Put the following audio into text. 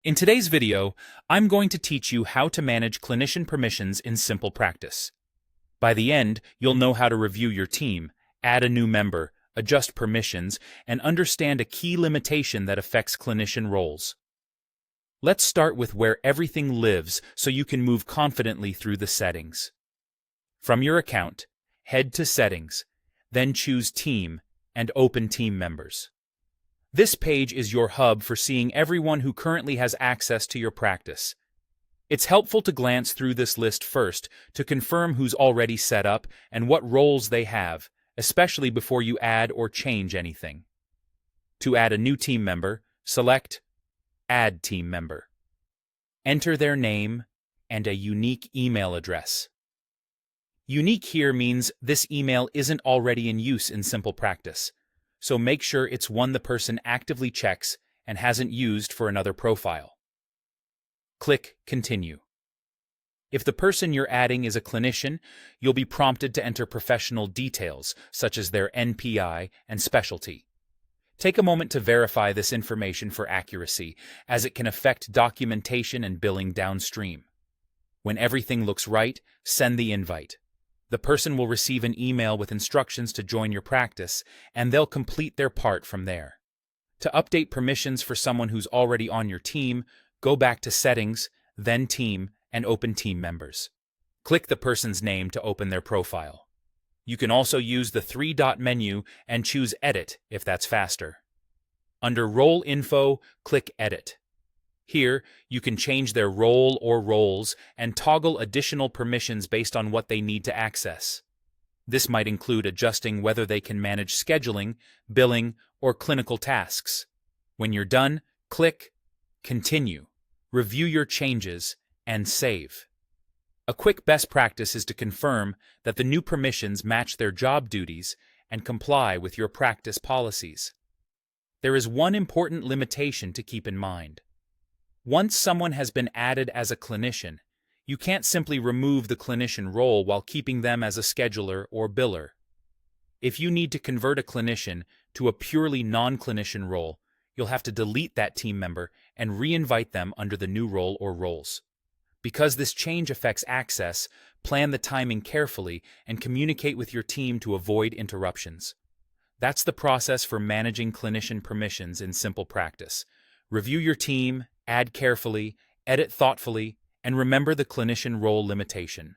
In today's video, I'm going to teach you how to manage clinician permissions in SimplePractice. By the end, you'll know how to review your team, add a new member, adjust permissions, and understand a key limitation that affects clinician roles. Let's start with where everything lives so you can move confidently through the settings. From your account, head to Settings, then choose Team and Open Team Members. This page is your hub for seeing everyone who currently has access to your practice. It's helpful to glance through this list first to confirm who's already set up and what roles they have, especially before you add or change anything. To add a new team member, select Add Team Member. Enter their name and a unique email address. Unique here means this email isn't already in use in SimplePractice, so make sure it's one the person actively checks and hasn't used for another profile. Click Continue. If the person you're adding is a clinician, you'll be prompted to enter professional details, such as their NPI and specialty. Take a moment to verify this information for accuracy, as it can affect documentation and billing downstream. When everything looks right, send the invite. The person will receive an email with instructions to join your practice, and they'll complete their part from there. To update permissions for someone who's already on your team, go back to Settings, then Team, and Open Team Members. Click the person's name to open their profile. You can also use the three-dot menu and choose Edit if that's faster. Under Role Info, click Edit. Here, you can change their role or roles and toggle additional permissions based on what they need to access. This might include adjusting whether they can manage scheduling, billing, or clinical tasks. When you're done, click Continue, review your changes, and save. A quick best practice is to confirm that the new permissions match their job duties and comply with your practice policies. There is one important limitation to keep in mind. Once someone has been added as a clinician, you can't simply remove the clinician role while keeping them as a scheduler or biller. If you need to convert a clinician to a purely non-clinician role, you'll have to delete that team member and re-invite them under the new role or roles. Because this change affects access, plan the timing carefully and communicate with your team to avoid interruptions. That's the process for managing clinician permissions in SimplePractice. Review your team, add carefully, edit thoughtfully, and remember the clinician role limitation.